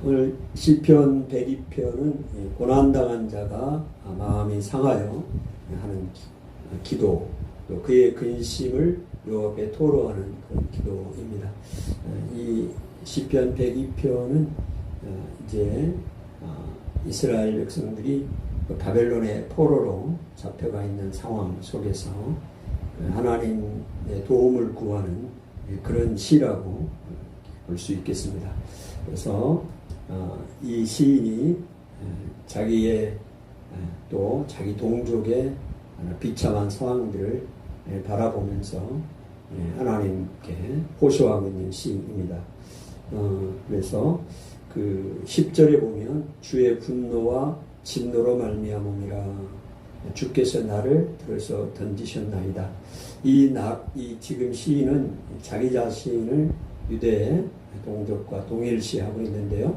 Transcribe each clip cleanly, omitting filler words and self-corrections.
오늘 시편 102편은 고난당한 자가 마음이 상하여 하는 기도, 또 그의 근심을 여호와 앞에 토로하는 그런 기도입니다. 이 시편 102편은 이제 이스라엘 백성들이 바벨론의 포로로 잡혀가 있는 상황 속에서 하나님의 도움을 구하는 그런 시라고 볼 수 있겠습니다. 그래서 이 시인이 자기의 또 자기 동족의 비참한 상황들을 바라보면서 하나님께 호소하고 있는 시입니다. 그래서 그 10절에 보면 주의 분노와 진노로 말미암음이라 주께서 나를 들어서 던지셨나이다. 이 지금 시인은 자기 자신을 유대의 동족과 동일시하고 있는데요.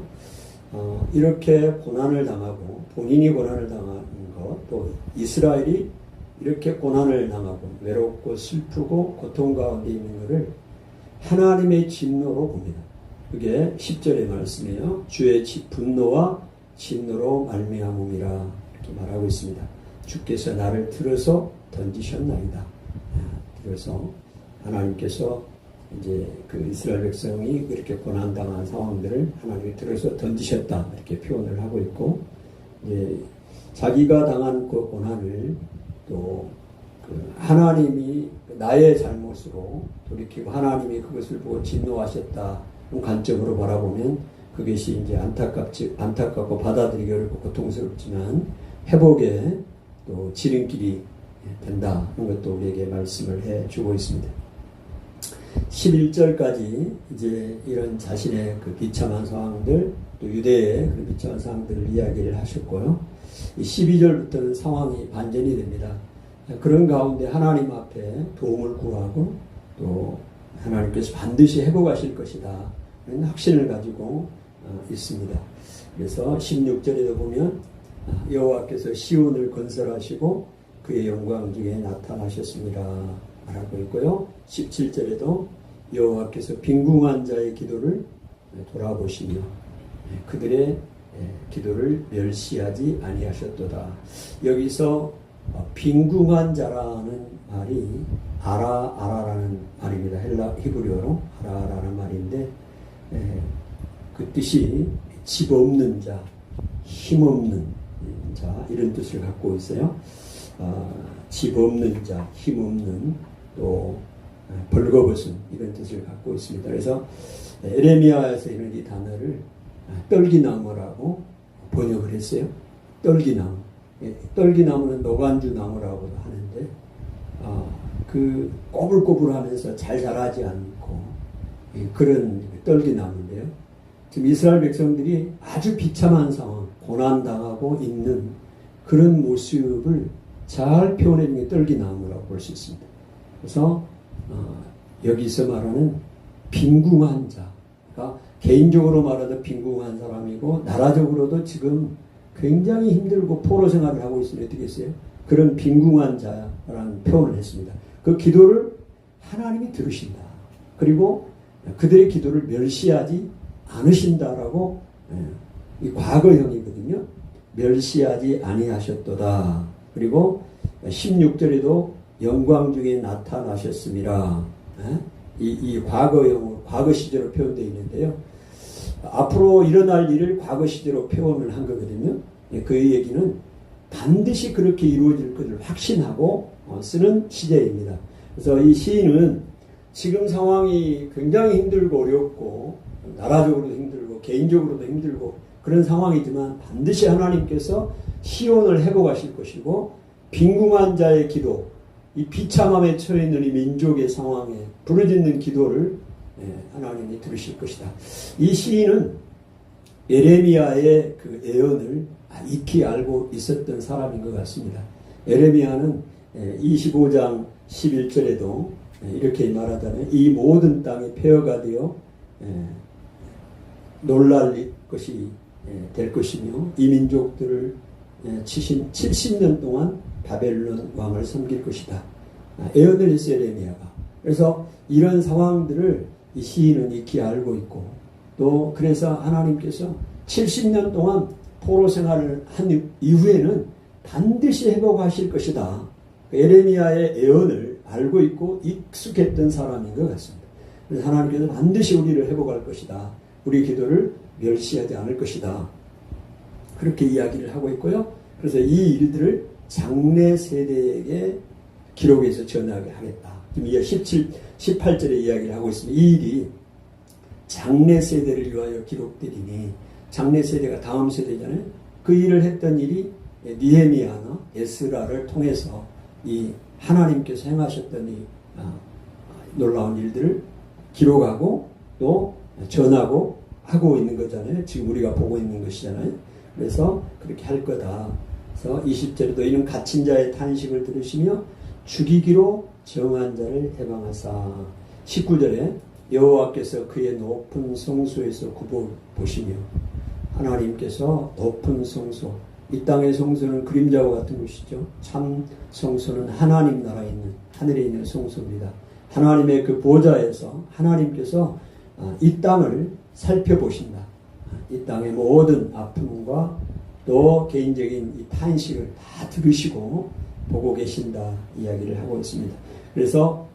이렇게 고난을 당하고 본인이 고난을 당하는 것, 또 이스라엘이 이렇게 고난을 당하고 외롭고 슬프고 고통 가운데 있는 것을 하나님의 진노로 봅니다. 그게 10절의 말씀이에요. 주의 분노와 진노로 말미암음이라 이렇게 말하고 있습니다. 주께서 나를 들어서 던지셨나이다. 그래서 하나님께서 이제 그 이스라엘 백성이 그렇게 고난당한 상황들을 하나님이 들어서 던지셨다 이렇게 표현을 하고 있고, 이제 자기가 당한 그 고난을 또 그 하나님이 나의 잘못으로 돌이키고 하나님이 그것을 보고 진노하셨다 그런 관점으로 바라보면 그것이 이제 안타깝고 받아들이기 어렵고 고통스럽지만 회복의 또 지름길이 된다 그런 것도 우리에게 말씀을 해주고 있습니다. 11절까지 이제 이런 자신의 그 비참한 상황들, 또 유대의 그 비참한 상황들을 이야기를 하셨고요. 12절부터는 상황이 반전이 됩니다. 그런 가운데 하나님 앞에 도움을 구하고 또 하나님께서 반드시 회복하실 것이다 이런 확신을 가지고 있습니다. 그래서 16절에도 보면 여호와께서 시온을 건설하시고 그의 영광 중에 나타나셨습니다 라고 있고요. 17절에도 여호와께서 빈궁한 자의 기도를 돌아보시며 그들의 기도를 멸시하지 아니하셨도다. 여기서 빈궁한 자라는 말이 아라라는 말입니다. 헬라 히브리어로 아라라는 말인데 그 뜻이 집 없는 자, 힘 없는 자 이런 뜻을 갖고 있어요. 집 없는 자, 힘 없는 또 벌거벗은 이런 뜻을 갖고 있습니다. 그래서 에레미야에서 이런 이 단어를 떨기나무라고 번역을 했어요. 떨기나무. 떨기나무는 노간주 나무라고도 하는데 그 꼬불꼬불하면서 잘 자라지 않고 그런 떨기나무인데요. 지금 이스라엘 백성들이 아주 비참한 상황, 고난당하고 있는 그런 모습을 잘 표현해준 게 떨기나무라고 볼 수 있습니다. 그래서 여기서 말하는 빈궁한 자가 개인적으로 말하는 빈궁한 사람이고 나라적으로도 지금 굉장히 힘들고 포로 생활을 하고 있으면 어떻게 했어요? 그런 빈궁한 자라는 표현을 했습니다. 그 기도를 하나님이 들으신다. 그리고 그들의 기도를 멸시하지 않으신다라고 이 과거형이거든요. 멸시하지 아니하셨도다. 그리고 16절에도 영광 중에 나타나셨음이라. 이 과거형으로 과거 시제로 표현되어 있는데요. 앞으로 일어날 일을 과거 시제로 표현을 한 거거든요. 그 얘기는 반드시 그렇게 이루어질 것을 확신하고 쓰는 시제입니다. 그래서 이 시인은 지금 상황이 굉장히 힘들고 어렵고 나라적으로도 힘들고 개인적으로도 힘들고 그런 상황이지만 반드시 하나님께서 시온을 회복하실 것이고 빈궁한 자의 기도, 이 비참함에 처해 있는 이 민족의 상황에 부르짖는 기도를 하나님이 들으실 것이다. 이 시인은 에레미야의 그 예언을 익히 알고 있었던 사람인 것 같습니다. 에레미야는 25장 11절에도 이렇게 말하잖아요. 이 모든 땅이 폐허가 되어 놀랄 것이 될 것이며 이 민족들을 70년 동안 바벨론 왕을 섬길 것이다. 예언을 했어요, 에레미야가. 그래서 이런 상황들을 이 시인은 익히 알고 있고 또 그래서 하나님께서 70년 동안 포로 생활을 한 이후에는 반드시 회복하실 것이다. 에레미야의 예언을 알고 있고 익숙했던 사람인 것 같습니다. 그래서 하나님께서 반드시 우리를 회복할 것이다. 우리 기도를 멸시하지 않을 것이다. 그렇게 이야기를 하고 있고요. 그래서 이 일들을 장래 세대에게 기록해서 전하게 하겠다. 지금 18절에 이야기를 하고 있습니다. 이 일이 장래 세대를 위하여 기록되리니, 장래 세대가 다음 세대잖아요. 그 일을 했던 일이 느헤미야나 에스라를 통해서 이 하나님께서 행하셨던 이 놀라운 일들을 기록하고 또 전하고 하고 있는 거잖아요. 지금 우리가 보고 있는 것이잖아요. 그래서 그렇게 할 거다. 그래서 20절에도 이는 갇힌 자의 탄식을 들으시며 죽이기로 정한 자를 해방하사. 19절에 여호와께서 그의 높은 성소에서 굽어 보시며, 하나님께서 높은 성소, 이 땅의 성소는 그림자와 같은 것이죠. 참 성소는 하나님 나라에 있는, 하늘에 있는 성소입니다. 하나님의 그 보좌에서 하나님께서 이 땅을 살펴보신다. 이 땅의 모든 아픔과 또 개인적인 이 탄식을 다 들으시고 보고 계신다 이야기를 하고 있습니다. 그래서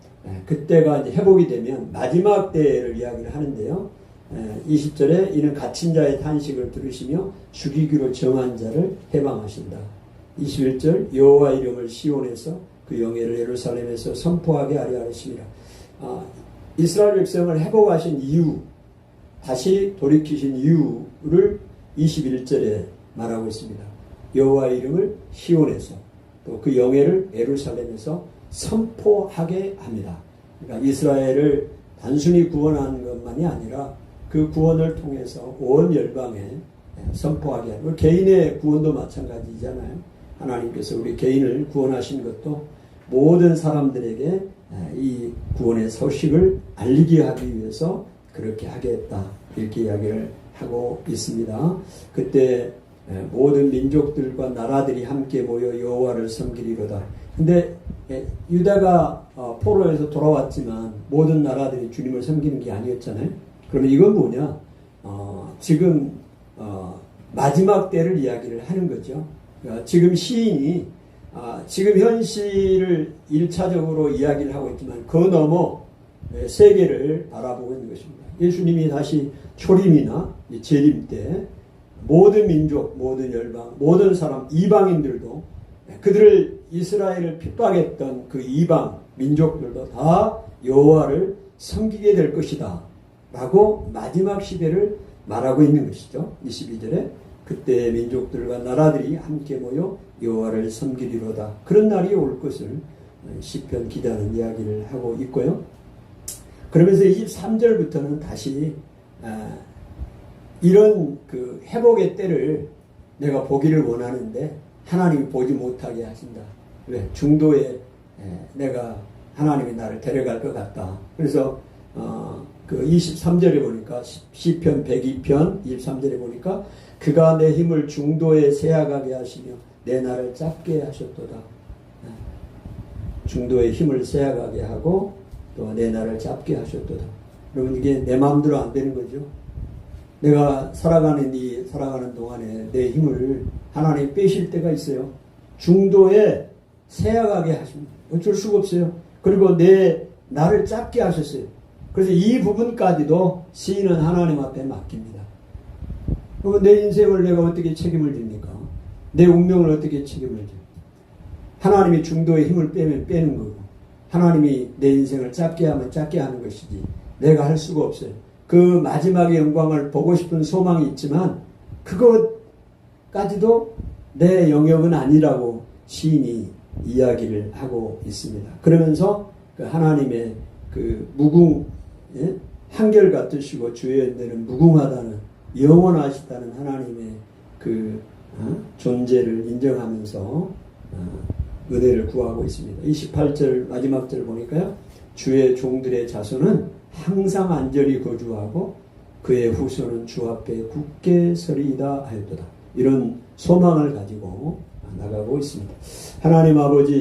그때가 이제 회복이 되면 마지막 때를 이야기를 하는데요. 20절에 이는 갇힌 자의 탄식을 들으시며 죽이기로 정한 자를 해방하신다. 21절 여호와 이름을 시온에서 그 영예를 예루살렘에서 선포하게 하려 하심이라. 이스라엘 백성을 회복하신 이유, 다시 돌이키신 이유를 21절에 말하고 있습니다. 여호와 이름을 시온에서 또 그 영예를 예루살렘에서 선포하게 합니다. 그러니까 이스라엘을 단순히 구원하는 것만이 아니라 그 구원을 통해서 온 열방에 선포하게 하고, 개인의 구원도 마찬가지잖아요. 하나님께서 우리 개인을 구원하신 것도 모든 사람들에게 이 구원의 소식을 알리게 하기 위해서 그렇게 하겠다, 이렇게 이야기를 하고 있습니다. 그때 모든 민족들과 나라들이 함께 모여 여호와를 섬기리로다. 근데 유다가 포로에서 돌아왔지만 모든 나라들이 주님을 섬기는 게 아니었잖아요. 그러면 이건 뭐냐? 지금 마지막 때를 이야기를 하는 거죠. 그러니까 지금 시인이 지금 현실을 1차적으로 이야기를 하고 있지만 그 너머 세계를 바라보고 있는 것입니다. 예수님이 다시 초림이나 재림 때 모든 민족, 모든 열방, 모든 사람, 이방인들도 그들을 이스라엘을 핍박했던 그 이방 민족들도 다 여호와를 섬기게 될 것이다 라고 마지막 시대를 말하고 있는 것이죠. 22절에 그때 민족들과 나라들이 함께 모여 여호와를 섬기리로다. 그런 날이 올 것을 시편 기자는 이야기를 하고 있고요. 그러면서 23절부터는 다시 이런 그 회복의 때를 내가 보기를 원하는데 하나님이 보지 못하게 하신다. 왜? 중도에 내가 하나님이 나를 데려갈 것 같다. 그래서 그 23절에 보니까 시편 102편 23절에 보니까 그가 내 힘을 중도에 세아가게 하시며 내 나를 짧게 하셨도다. 중도에 힘을 세아가게 하고 또 내 나를 짧게 하셨도다. 그러면 이게 내 마음대로 안 되는 거죠. 내가 살아가는 동안에 내 힘을 하나님 빼실 때가 있어요. 중도에 세아가게 하십니다. 어쩔 수가 없어요. 그리고 나를 짧게 하셨어요. 그래서 이 부분까지도 시인은 하나님 앞에 맡깁니다. 그럼 내 인생을 내가 어떻게 책임을 집니까? 내 운명을 어떻게 책임을 집니까? 하나님이 중도에 힘을 빼면 빼는 거고, 하나님이 내 인생을 짧게 하면 짧게 하는 것이지 내가 할 수가 없어요. 그 마지막의 영광을 보고 싶은 소망이 있지만 그것까지도 내 영역은 아니라고 시인이 이야기를 하고 있습니다. 그러면서 그 하나님의 그 한결 같으시고 주의 은혜는 무궁하다는, 영원하시다는 하나님의 그 존재를 인정하면서 은혜를 구하고 있습니다. 28절 마지막 절 보니까요. 주의 종들의 자손은 항상 안전히 거주하고 그의 후손은 주 앞에 굳게 서리이다 하였도다. 이런 소망을 가지고 나가고 있습니다. 하나님 아버지,